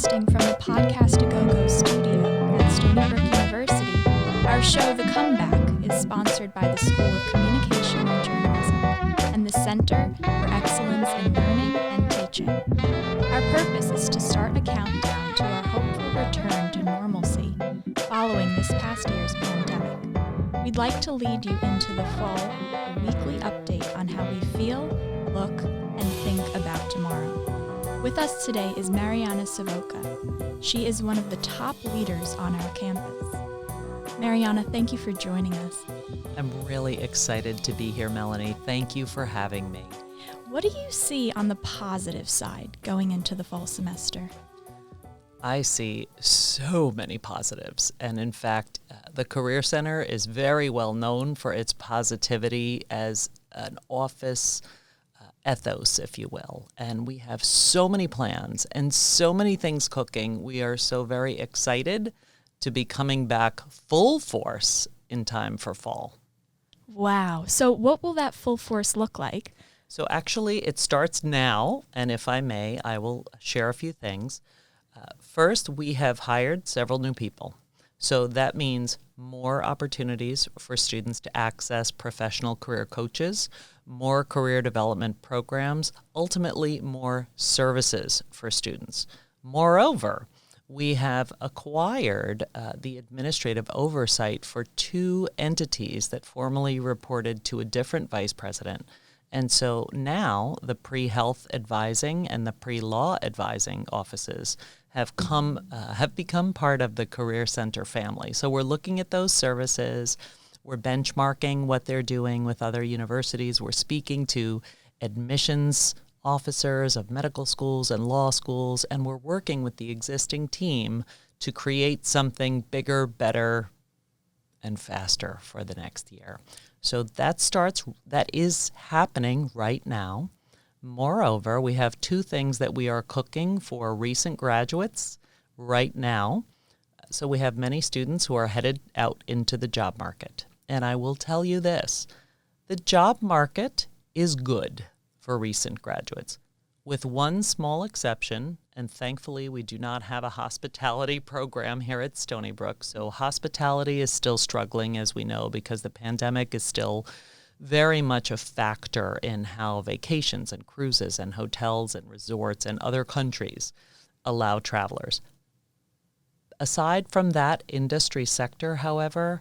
Broadcasting from the Podcast A Go-Go studio at Stony Brook University, our show The Comeback is sponsored by the School of Communication and Journalism and the Center for Excellence in Learning and Teaching. Our purpose is to start a countdown to our hopeful return to normalcy following this past year's pandemic. We'd like to lead you into the fall with a weekly update on how we feel, look, and think about tomorrow. With us today is Marianna Savoca. She is one of the top leaders on our campus. Marianna, thank you for joining us. I'm really excited to be here, Melanie. Thank you for having me. What do you see on the positive side going into the fall semester? I see so many positives. And in fact, the Career Center is very well known for its positivity as an office ethos, if you will. And we have so many plans and so many things cooking. We are so very excited to be coming back full force in time for fall. Wow. So what will that full force look like? So actually, it starts now. And if I may, I will share a few things. First, we have hired several new people. So that means more opportunities for students to access professional career coaches, more career development programs, ultimately more services for students. Moreover, we have acquired the administrative oversight for two entities that formerly reported to a different vice president. And so now the pre-health advising and the pre-law advising offices have become part of the Career Center family. So we're looking at those services. We're benchmarking what they're doing with other universities. We're speaking to admissions officers of medical schools and law schools, and we're working with the existing team to create something bigger, better, and faster for the next year. So that is happening right now. Moreover, we have two things that we are cooking for recent graduates right now. So we have many students who are headed out into the job market. And I will tell you this, the job market is good for recent graduates, with one small exception, and thankfully we do not have a hospitality program here at Stony Brook. So hospitality is still struggling, as we know, because the pandemic is still very much a factor in how vacations and cruises and hotels and resorts and other countries allow travelers. Aside from that industry sector, however,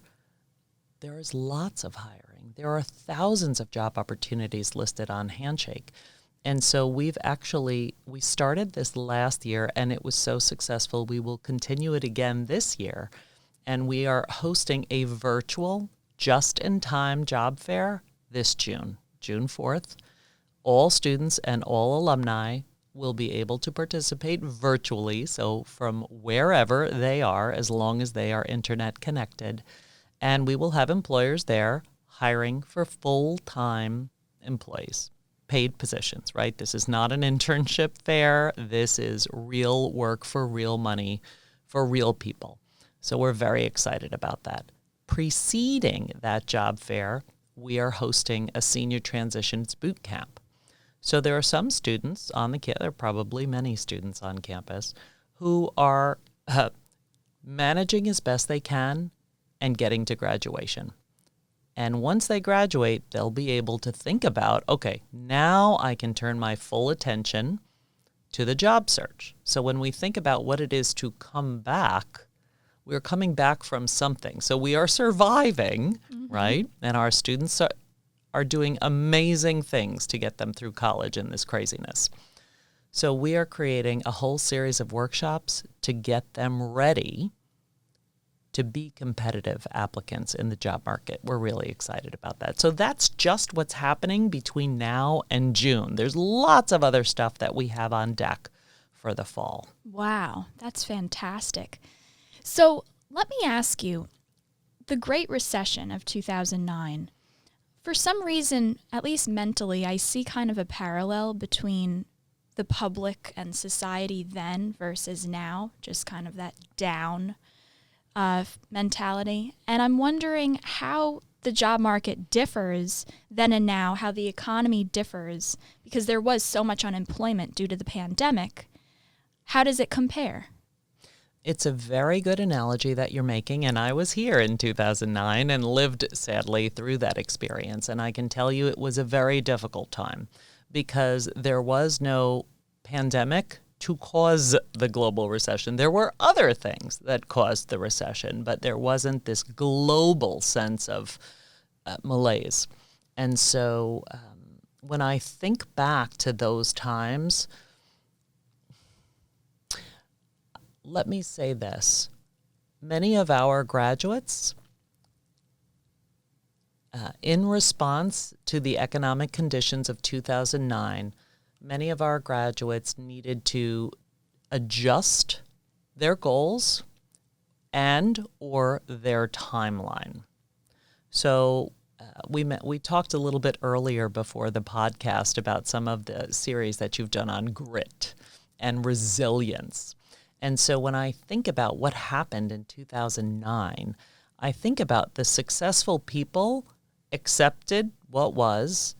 there is lots of hiring. There are thousands of job opportunities listed on Handshake. And so we started this last year and it was so successful. We will continue it again this year. And we are hosting a virtual just-in-time job fair this June 4th. All students and all alumni will be able to participate virtually, so from wherever they are, as long as they are internet connected. And we will have employers there hiring for full-time employees, paid positions, right? This is not an internship fair. This is real work for real money for real people. So we're very excited about that. Preceding that job fair, we are hosting a senior transitions boot camp. So there are some students on the campus, there are probably many students on campus, who are managing as best they can and getting to graduation. And once they graduate, they'll be able to think about, okay, now I can turn my full attention to the job search. So when we think about what it is to come back, we're coming back from something. So we are surviving, right? And our students are doing amazing things to get them through college in this craziness. So we are creating a whole series of workshops to get them ready to be competitive applicants in the job market. We're really excited about that. So that's just what's happening between now and June. There's lots of other stuff that we have on deck for the fall. Wow, that's fantastic. So let me ask you, the Great Recession of 2009, for some reason, at least mentally, I see kind of a parallel between the public and society then versus now, just kind of that down mentality. And I'm wondering how the job market differs then and now, how the economy differs, because there was so much unemployment due to the pandemic. How does it compare? It's a very good analogy that you're making, and I was here in 2009 and lived, sadly, through that experience. And I can tell you it was a very difficult time because there was no pandemic to cause the global recession. There were other things that caused the recession, but there wasn't this global sense of malaise. And so when I think back to those times, let me say this. Many of our graduates, in response to the economic conditions of 2009, many of our graduates needed to adjust their goals and or their timeline. So we talked a little bit earlier before the podcast about some of the series that you've done on grit and resilience. And so when I think about what happened in 2009, I think about the successful people accepted what was,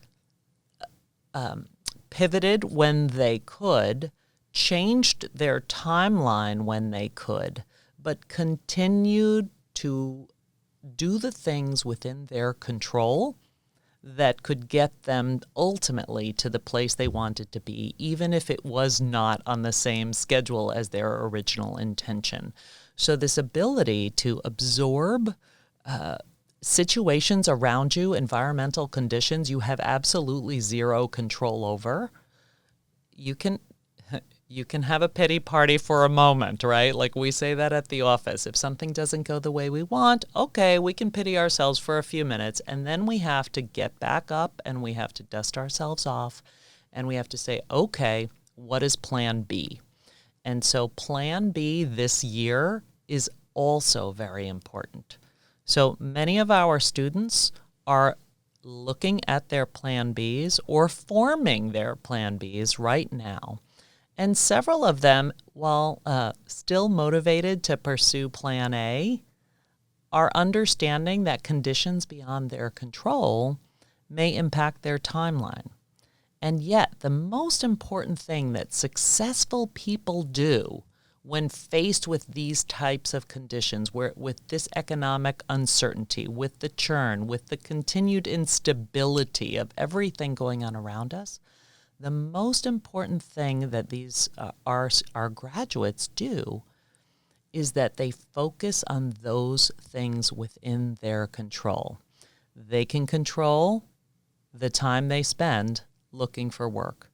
pivoted when they could, changed their timeline when they could, but continued to do the things within their control that could get them ultimately to the place they wanted to be, even if it was not on the same schedule as their original intention. So this ability to absorb situations around you, environmental conditions you have absolutely zero control over, you can have a pity party for a moment, right? Like we say that at the office. If something doesn't go the way we want, okay, we can pity ourselves for a few minutes, and then we have to get back up and we have to dust ourselves off and we have to say, okay, what is plan B? And so plan B this year is also very important. So many of our students are looking at their plan Bs or forming their plan Bs right now. And several of them, while still motivated to pursue plan A, are understanding that conditions beyond their control may impact their timeline. And yet, the most important thing that successful people do when faced with these types of conditions, where with this economic uncertainty, with the churn, with the continued instability of everything going on around us, the most important thing that these our graduates do is that they focus on those things within their control. They can control the time they spend looking for work.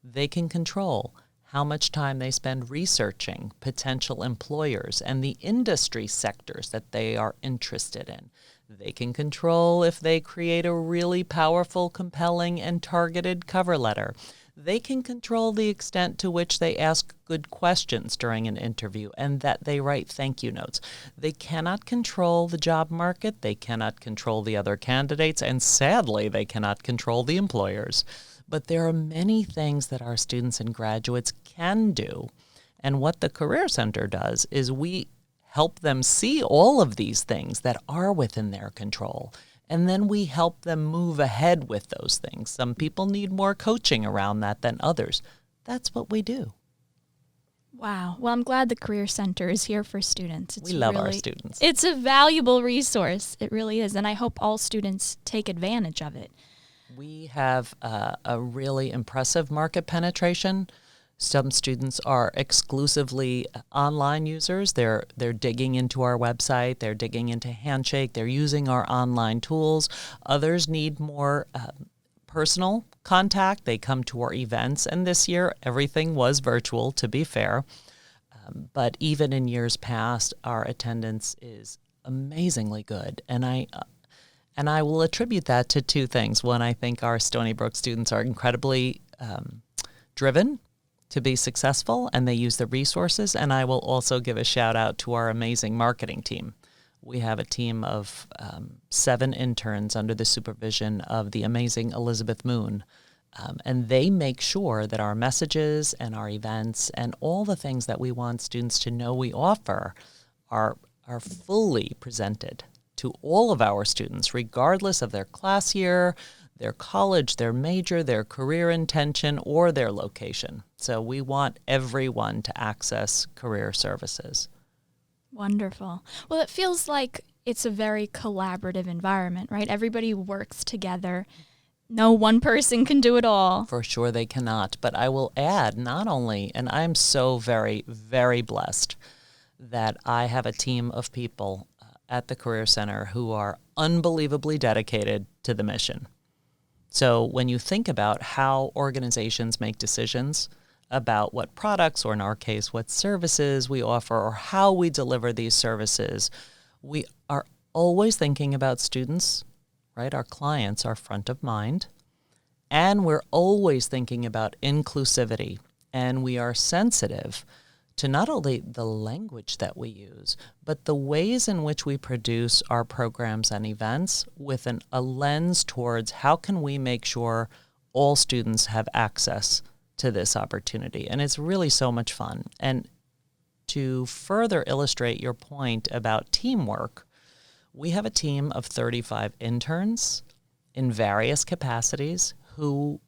They can control how much time they spend researching potential employers and the industry sectors that they are interested in. They can control if they create a really powerful, compelling, and targeted cover letter. They can control the extent to which they ask good questions during an interview and that they write thank you notes. They cannot control the job market. They cannot control the other candidates. And sadly, they cannot control the employers. But there are many things that our students and graduates can do. And what the Career Center does is we help them see all of these things that are within their control. And then we help them move ahead with those things. Some people need more coaching around that than others. That's what we do. Wow. Well, I'm glad the Career Center is here for students. We love our students. It's a valuable resource. It really is. And I hope all students take advantage of it. We have a really impressive market penetration. Some students are exclusively online users. They're digging into our website. They're digging into Handshake. They're using our online tools. Others need more personal contact. They come to our events. And this year, everything was virtual, to be fair. But even in years past, our attendance is amazingly good. And I will attribute that to two things. One, I think our Stony Brook students are incredibly driven to be successful, and they use the resources. And I will also give a shout out to our amazing marketing team. We have a team of 7 interns under the supervision of the amazing Elizabeth Moon. And they make sure that our messages and our events and all the things that we want students to know we offer are fully presented to all of our students, regardless of their class year, their college, their major, their career intention, or their location. So we want everyone to access career services. Wonderful. Well, it feels like it's a very collaborative environment, right? Everybody works together. No one person can do it all. For sure they cannot. But I will add, not only, and I'm so very, very blessed that I have a team of people at the Career Center who are unbelievably dedicated to the mission. So when you think about how organizations make decisions about what products, or in our case, what services we offer or how we deliver these services, we are always thinking about students, right? Our clients are front of mind. And we're always thinking about inclusivity. And we are sensitive to not only the language that we use, but the ways in which we produce our programs and events with a lens towards how can we make sure all students have access to this opportunity. And it's really so much fun. And to further illustrate your point about teamwork, we have a team of 35 interns in various capacities who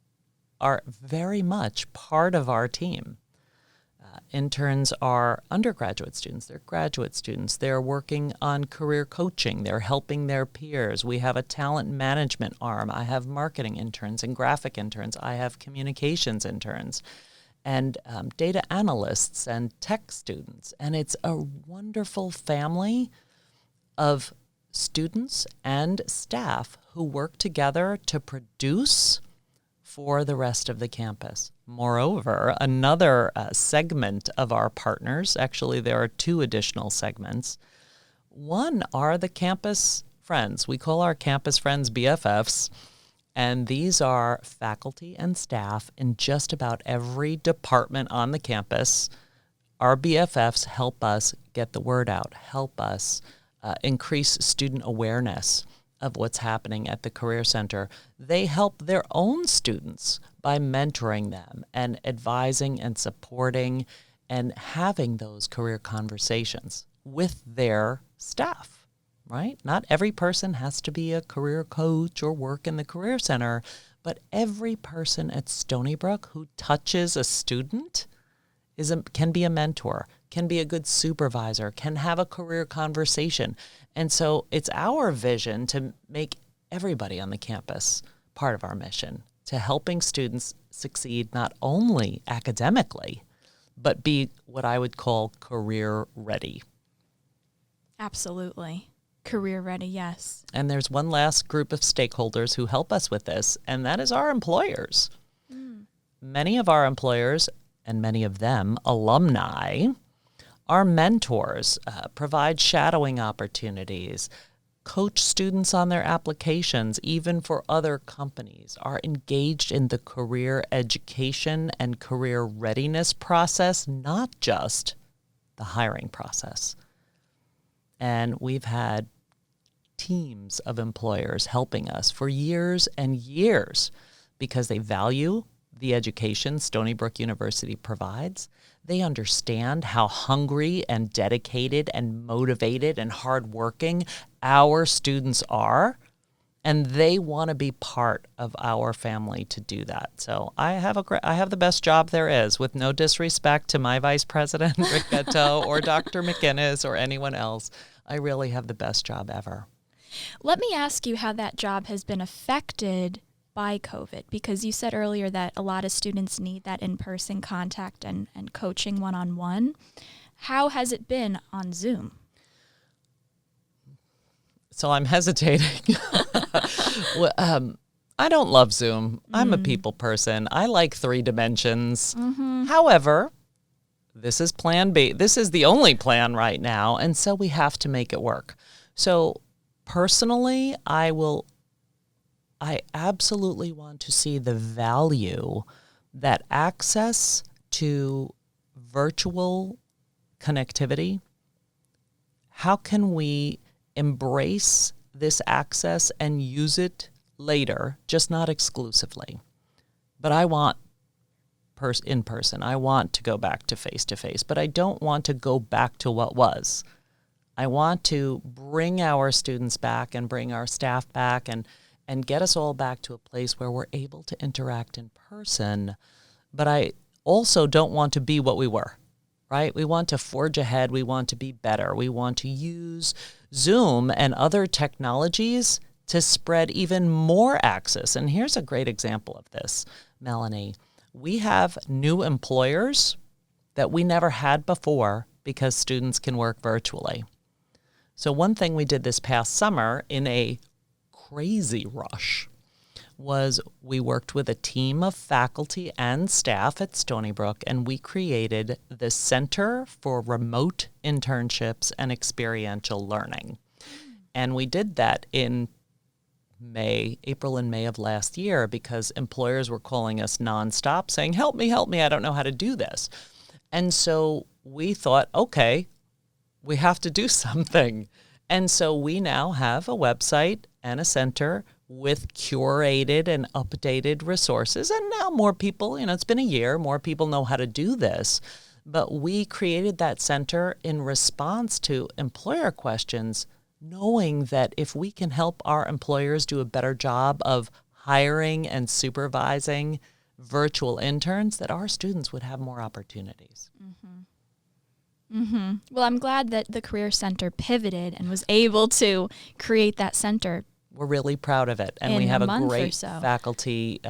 are very much part of our team. Interns are undergraduate students, they're graduate students, they're working on career coaching, they're helping their peers. We have a talent management arm. I have marketing interns and graphic interns. I have communications interns and data analysts and tech students. And it's a wonderful family of students and staff who work together to produce for the rest of the campus. Moreover, another segment of our partners, actually there are two additional segments. One are the campus friends. We call our campus friends BFFs, and these are faculty and staff in just about every department on the campus. Our BFFs help us get the word out, help us increase student awareness of what's happening at the Career Center. They help their own students by mentoring them and advising and supporting and having those career conversations with their staff, right? Not every person has to be a career coach or work in the Career Center, but every person at Stony Brook who touches a student can be a mentor, can be a good supervisor, can have a career conversation. And so it's our vision to make everybody on the campus part of our mission, to helping students succeed not only academically, but be what I would call career ready. Absolutely. Career ready, yes. And there's one last group of stakeholders who help us with this, and that is our employers. Many of our employers, and many of them alumni, are mentors, provide shadowing opportunities, coach students on their applications, even for other companies, are engaged in the career education and career readiness process, not just the hiring process. And we've had teams of employers helping us for years and years because they value the education Stony Brook University provides. They understand how hungry and dedicated and motivated and hardworking our students are, and they want to be part of our family to do that. So I have the best job there is, with no disrespect to my vice president, Rick Ghetto, or Dr. McInnes, or anyone else. I really have the best job ever. Let me ask you how that job has been affected by COVID, because you said earlier that a lot of students need that in-person contact and coaching one-on-one. How has it been on Zoom? So I'm hesitating. Well, I don't love Zoom. I'm a people person. I like 3 dimensions. However, this is plan B. This is the only plan right now, and so we have to make it work. So personally, I absolutely want to see the value that access to virtual connectivity, how can we embrace this access and use it later, just not exclusively. But I want in person. I want to go back to face, but I don't want to go back to what was. I want to bring our students back and bring our staff back and get us all back to a place where we're able to interact in person. But I also don't want to be what we were. right? We want to forge ahead. We want to be better. We want to use Zoom and other technologies to spread even more access. And here's a great example of this, Melanie. We have new employers that we never had before because students can work virtually. So one thing we did this past summer in a crazy rush was we worked with a team of faculty and staff at Stony Brook, and we created the Center for Remote Internships and Experiential Learning. And we did that in April and May of last year because employers were calling us nonstop saying, help me, I don't know how to do this. And so we thought, okay, we have to do something. And so we now have a website and a center with curated and updated resources. And now more people, it's been a year, more people know how to do this. But we created that center in response to employer questions, knowing that if we can help our employers do a better job of hiring and supervising virtual interns, that our students would have more opportunities. Well, I'm glad that the Career Center pivoted and was able to create that center. We're really proud of it. And we have a great faculty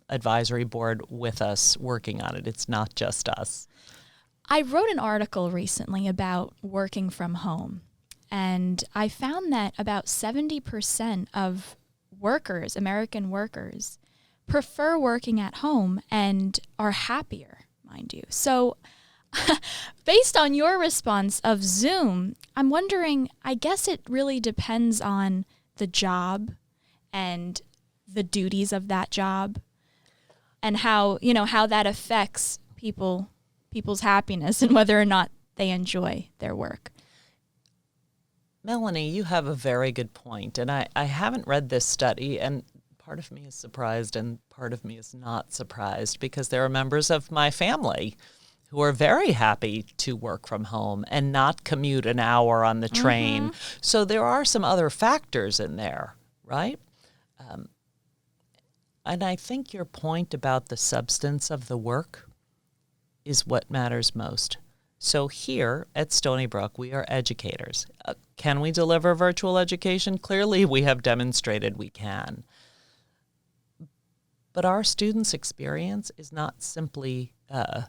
advisory board with us working on it. It's not just us. I wrote an article recently about working from home, and I found that about 70% of workers, American workers, prefer working at home and are happier, mind you. So based on your response of Zoom, I'm wondering, I guess it really depends on the job and the duties of that job and how that affects people's happiness and whether or not they enjoy their work. Melanie, you have a very good point. And I haven't read this study, and part of me is surprised and part of me is not surprised because there are members of my family who are very happy to work from home and not commute an hour on the train. So there are some other factors in there, right? And I think your point about the substance of the work is what matters most. So here at Stony Brook, we are educators. Can we deliver virtual education? Clearly, we have demonstrated we can. But our students' experience is not simply the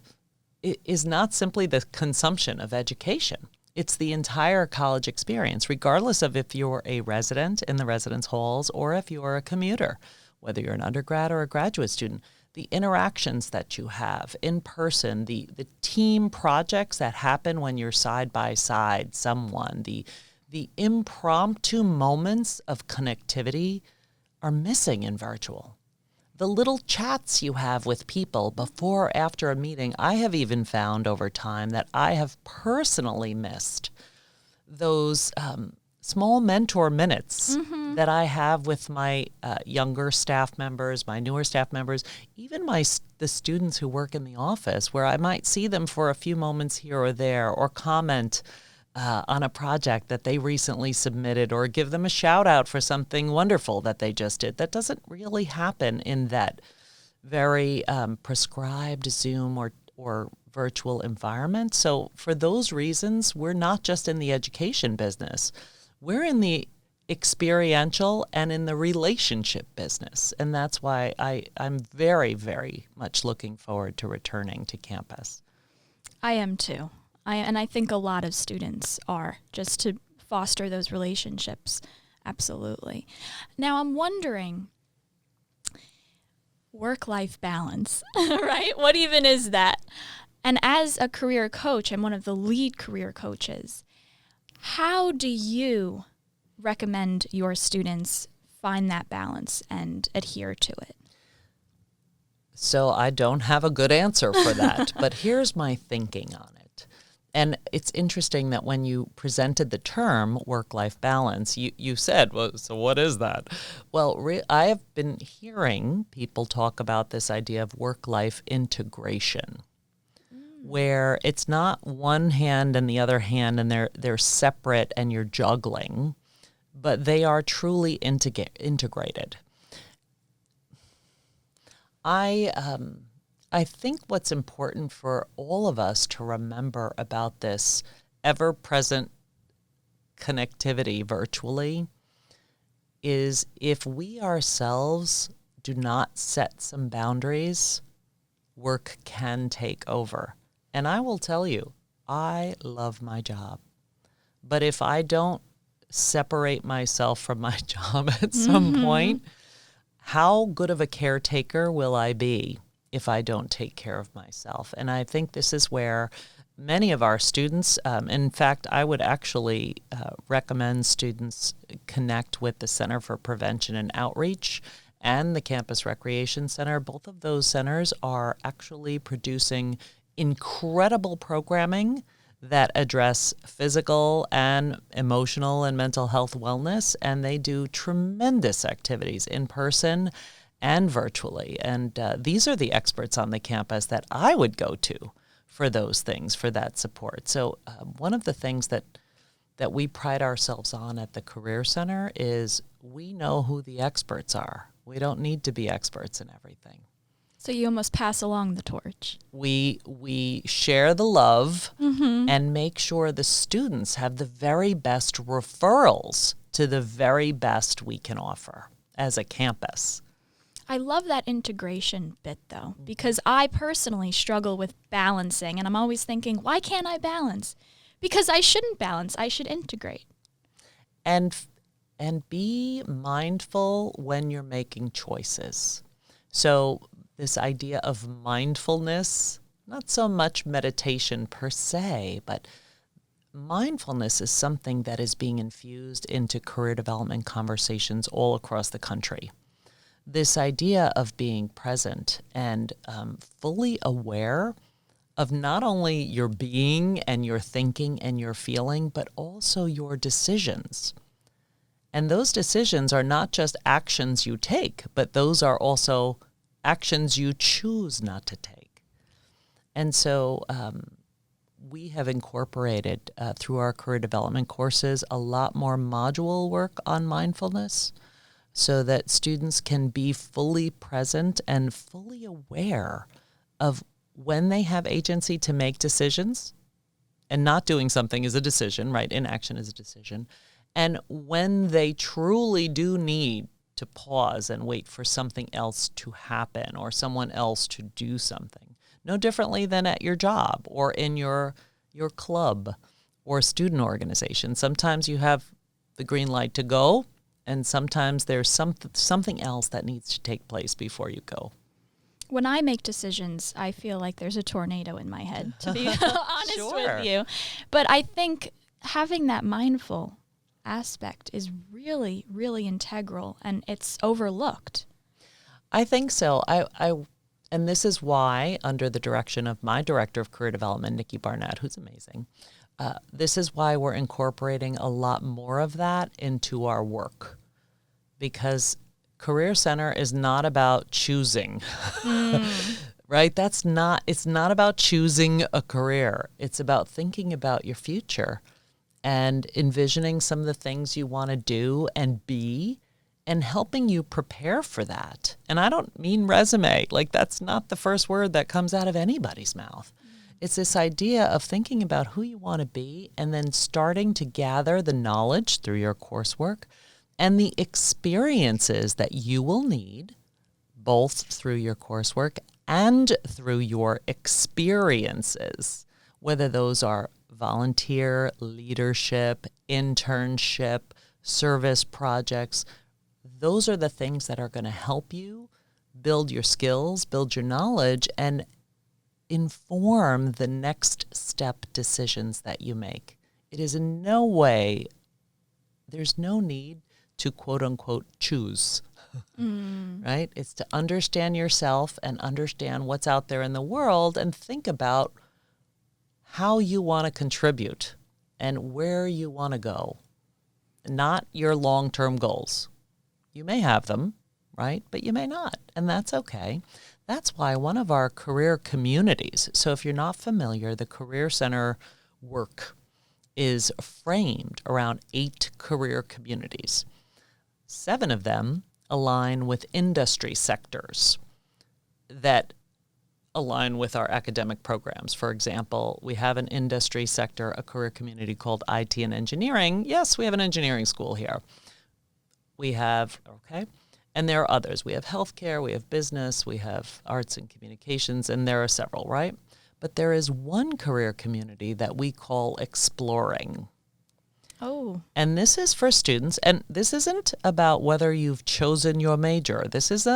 consumption of education. It's the entire college experience, regardless of if you're a resident in the residence halls or if you're a commuter, whether you're an undergrad or a graduate student. The interactions that you have in person, the team projects that happen when you're side by side someone, the impromptu moments of connectivity are missing in virtual. The little chats you have with people before or after a meeting, I have even found over time that I have personally missed those small mentor minutes that I have with my younger staff members, my newer staff members, even the students who work in the office, where I might see them for a few moments here or there or comment on a project that they recently submitted or give them a shout out for something wonderful that they just did. That doesn't really happen in that very prescribed Zoom or virtual environment. So for those reasons, we're not just in the education business. We're in the experiential and in the relationship business. And that's why I'm very, very much looking forward to returning to campus. I am too. And I think a lot of students are, just to foster those relationships. Absolutely. Now I'm wondering, work-life balance, right? What even is that? And as a career coach, I'm one of the lead career coaches. How do you recommend your students find that balance and adhere to it? So I don't have a good answer for that, but here's my thinking on it. And it's interesting that when you presented the term work-life balance, you said, well, so what is that? Well, I have been hearing people talk about this idea of work-life integration, where it's not one hand and the other hand and they're separate and you're juggling, but they are truly integrated. I I think what's important for all of us to remember about this ever-present connectivity virtually is if we ourselves do not set some boundaries, work can take over. And I will tell you, I love my job. But if I don't separate myself from my job at some point, how good of a caretaker will I be if I don't take care of myself? And I think this is where many of our students, in fact, I would actually recommend students connect with the Center for Prevention and Outreach and the Campus Recreation Center. Both of those centers are actually producing incredible programming that address physical and emotional and mental health wellness, and they do tremendous activities in person and virtually. And these are the experts on the campus that I would go to for those things, for that support. So one of the things that we pride ourselves on at the Career Center is we know who the experts are. We don't need to be experts in everything. So you almost pass along the torch. We share the love and make sure the students have the very best referrals to the very best we can offer as a campus. I love that integration bit, though, because I personally struggle with balancing, and I'm always thinking, why can't I balance? Because I shouldn't balance. I should integrate. And be mindful when you're making choices. So this idea of mindfulness, not so much meditation per se, but mindfulness is something that is being infused into career development conversations all across the country. This idea of being present and fully aware of not only your being and your thinking and your feeling, but also your decisions. And those decisions are not just actions you take, but those are also actions you choose not to take. And so we have incorporated through our career development courses a lot more module work on mindfulness so that students can be fully present and fully aware of when they have agency to make decisions, and not doing something is a decision, right? Inaction is a decision. And when they truly do need to pause and wait for something else to happen or someone else to do something, no differently than at your job or in your club or student organization. Sometimes you have the green light to go, and sometimes there's something else that needs to take place before you go. When I make decisions, I feel like there's a tornado in my head, to be honest with you. But I think having that mindful aspect is really, really integral, and it's overlooked. I think so. And this is why, under the direction of my director of career development, Nikki Barnett, who's amazing, this is why we're incorporating a lot more of that into our work, because Career Center is not about choosing, right? It's not about choosing a career. It's about thinking about your future and envisioning some of the things you want to do and be, and helping you prepare for that. And I don't mean resume. Like, that's not the first word that comes out of anybody's mouth. It's this idea of thinking about who you want to be and then starting to gather the knowledge through your coursework and the experiences that you will need, both through your coursework and through your experiences, whether those are volunteer, leadership, internship, service projects. Those are the things that are going to help you build your skills, build your knowledge, and inform the next step decisions that you make. It is in no way, there's no need to quote unquote choose, right? It's to understand yourself and understand what's out there in the world and think about how you want to contribute and where you want to go, not your long-term goals. You may have them, right? But you may not, and that's okay. That's why one of our career communities, so if you're not familiar, the Career Center work is framed around 8 career communities. 7 of them align with industry sectors that align with our academic programs. For example, we have an industry sector, a career community called IT and engineering. Yes, we have an engineering school here. We have, and there are others. We have healthcare, we have business, we have arts and communications, and there are several, right? But there is one career community that we call Exploring. Oh. And this is for students, and this isn't about whether you've chosen your major. This is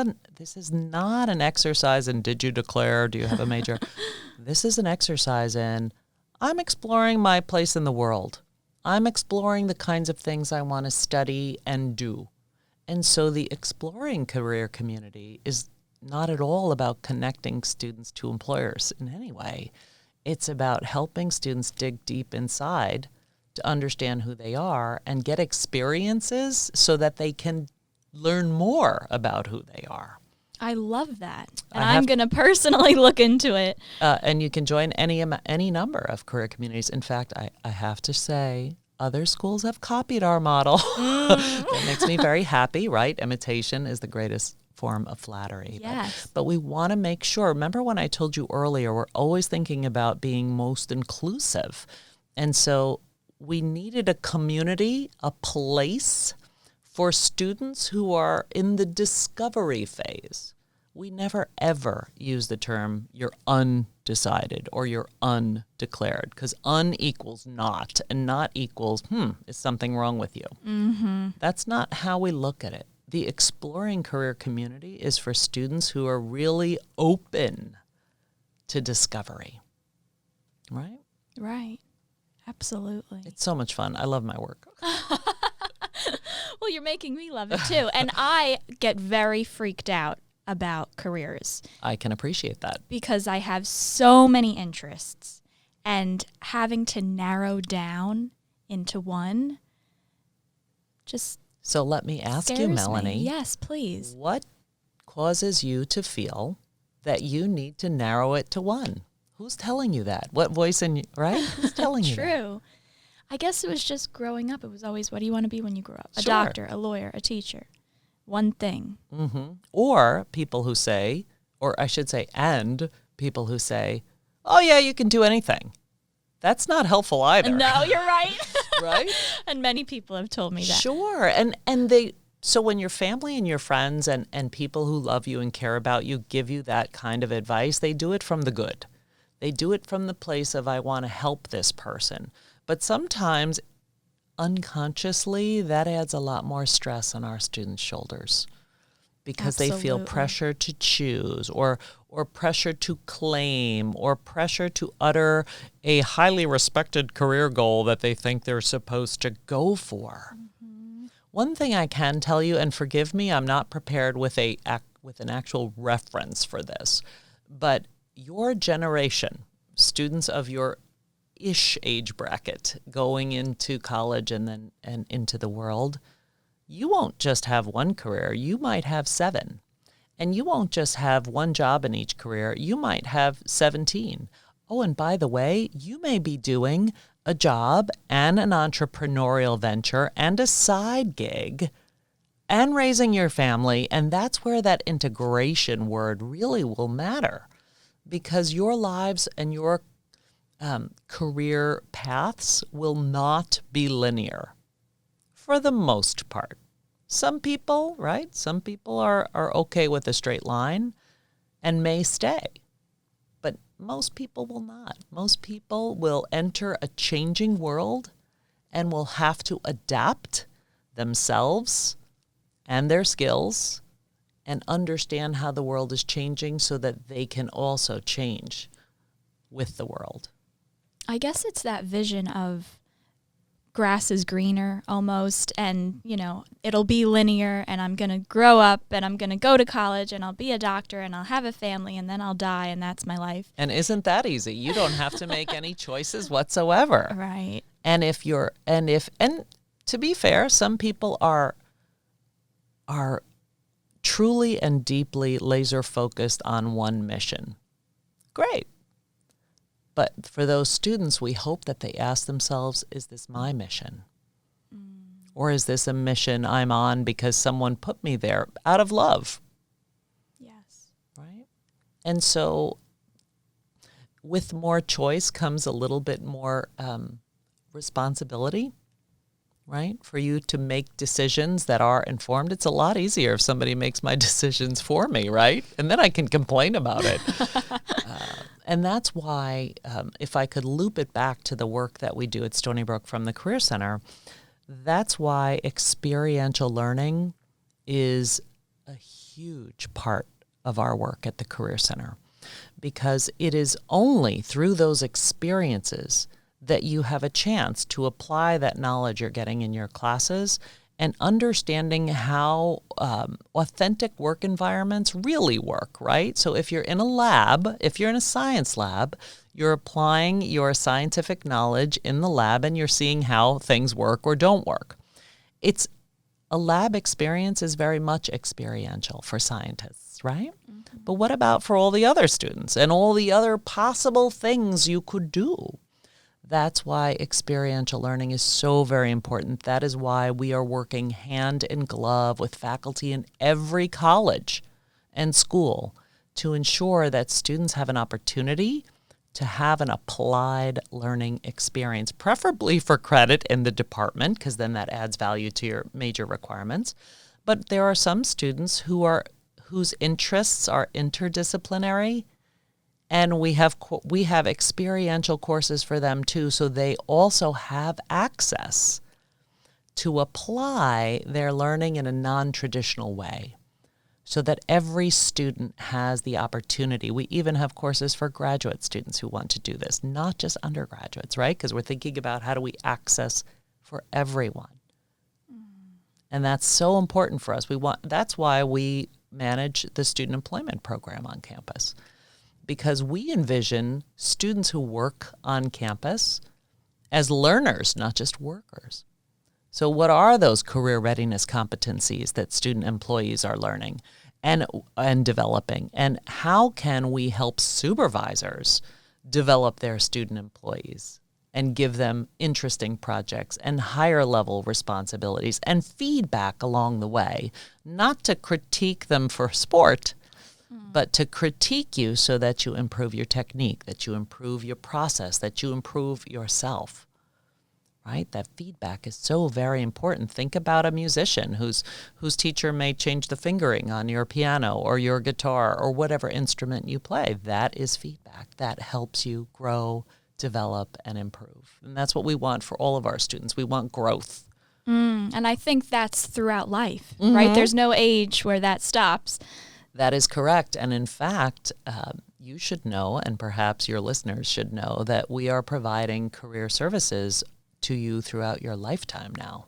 not an exercise in did you declare, do you have a major? This is an exercise in I'm exploring my place in the world. I'm exploring the kinds of things I want to study and do. And so the Exploring career community is not at all about connecting students to employers in any way. It's about helping students dig deep inside to understand who they are and get experiences so that they can learn more about who they are. I love that. And I'm going to personally look into it. And you can join any number of career communities. In fact, I have to say, other schools have copied our model. That makes me very happy, right? Imitation is the greatest form of flattery. Yes. But we want to make sure, remember when I told you earlier, we're always thinking about being most inclusive. And so we needed a community, a place for students who are in the discovery phase. We never, ever use the term you're undecided or you're undeclared, because equals not, and not equals, is something wrong with you? Mm-hmm. That's not how we look at it. The Exploring career community is for students who are really open to discovery, right? Right. Absolutely. It's so much fun. I love my work. Well, you're making me love it too. And I get very freaked out about careers. I can appreciate that. Because I have so many interests, and having to narrow down into one just So let me ask you, Melanie. Yes, please. What causes you to feel that you need to narrow it to one? Who's telling you that? What voice in you, right? Who's telling you that? True. I guess it was just growing up. It was always, what do you want to be when you grow up? A Sure. doctor, a lawyer, a teacher. One thing. Mm-hmm. Or people who say, or I should say, and people who say, oh yeah, you can do anything. That's not helpful either. No, you're right. Right? And many people have told me that. Sure. So when your family and your friends and people who love you and care about you give you that kind of advice, they do it from the good. They do it from the place of, I want to help this person. But sometimes, unconsciously, that adds a lot more stress on our students' shoulders because they feel pressure to choose or pressure to claim or pressure to utter a highly respected career goal that they think they're supposed to go for. Mm-hmm. One thing I can tell you, and forgive me, I'm not prepared with an actual reference for this, but your generation, students of your ish age bracket going into college and into the world, you won't just have one career, you might have 7. And you won't just have one job in each career, you might have 17. Oh, and by the way, you may be doing a job and an entrepreneurial venture and a side gig and raising your family, and that's where that integration word really will matter. Because your lives and your career paths will not be linear for the most part. Some people, right? Some people are okay with a straight line and may stay. But most people will not. Most people will enter a changing world and will have to adapt themselves and their skills and understand how the world is changing so that they can also change with the world. I guess it's that vision of grass is greener almost, and, it'll be linear, and I'm going to grow up, and I'm going to go to college, and I'll be a doctor, and I'll have a family, and then I'll die, and that's my life. And isn't that easy? You don't have to make any choices whatsoever. Right. And to be fair, some people are truly and deeply laser focused on one mission. Great. But for those students, we hope that they ask themselves, is this my mission? Or is this a mission I'm on because someone put me there out of love? Yes. Right? And so with more choice comes a little bit more responsibility, right? For you to make decisions that are informed. It's a lot easier if somebody makes my decisions for me, right? And then I can complain about it. And that's why, if I could loop it back to the work that we do at Stony Brook from the Career Center, that's why experiential learning is a huge part of our work at the Career Center, because it is only through those experiences that you have a chance to apply that knowledge you're getting in your classes and understanding how authentic work environments really work, right? So if you're in a lab, if you're in a science lab, you're applying your scientific knowledge in the lab and you're seeing how things work or don't work. A lab experience is very much experiential for scientists, right? Mm-hmm. But what about for all the other students and all the other possible things you could do? That's why experiential learning is so very important. That is why we are working hand in glove with faculty in every college and school to ensure that students have an opportunity to have an applied learning experience, preferably for credit in the department, because then that adds value to your major requirements. But there are some students whose interests are interdisciplinary, and we have experiential courses for them too, so they also have access to apply their learning in a non-traditional way, so that every student has the opportunity. We even have courses for graduate students who want to do this, not just undergraduates, right? Because we're thinking about how do we access for everyone. And that's so important for us. That's why we manage the student employment program on campus, because we envision students who work on campus as learners, not just workers. So what are those career readiness competencies that student employees are learning and developing? And how can we help supervisors develop their student employees and give them interesting projects and higher level responsibilities and feedback along the way, not to critique them for sport, but to critique you so that you improve your technique, that you improve your process, that you improve yourself, right? That feedback is so very important. Think about a musician whose teacher may change the fingering on your piano or your guitar or whatever instrument you play. That is feedback. That helps you grow, develop, and improve. And that's what we want for all of our students. We want growth. And I think that's throughout life, right? There's no age where that stops. That is correct. And in fact, you should know, and perhaps your listeners should know, that we are providing career services to you throughout your lifetime now.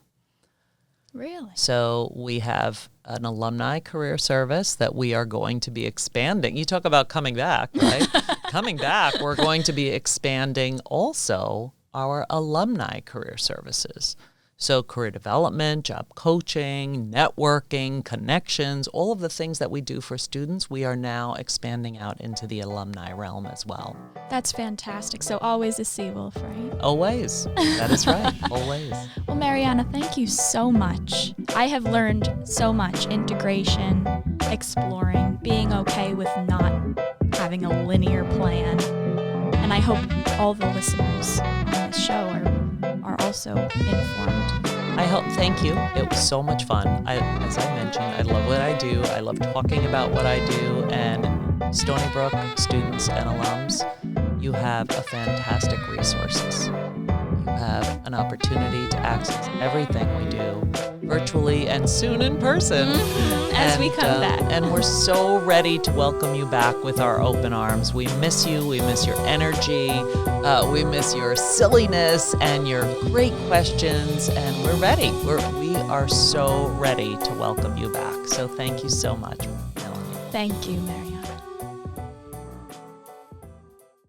Really? So we have an alumni career service that we are going to be expanding. You talk about coming back, right? Coming back, we're going to be expanding also our alumni career services. So career development, job coaching, networking, connections, all of the things that we do for students, we are now expanding out into the alumni realm as well. That's fantastic. So always a Seawolf, right? Always. That is right. Always. Well, Marianna, thank you so much. I have learned so much: integration, exploring, being okay with not having a linear plan. And I hope all the listeners on this show are also informed. Thank you. It was so much fun. As I mentioned, I love what I do. I love talking about what I do. And Stony Brook students and alums, you have a fantastic resources. You have an opportunity to access everything we do virtually and soon in person. As we come back. And we're so ready to welcome you back with our open arms. We miss you. We miss your energy. We miss your silliness and your great questions. And we're ready. We are so ready to welcome you back. So thank you so much, Melanie. Thank you, Mary.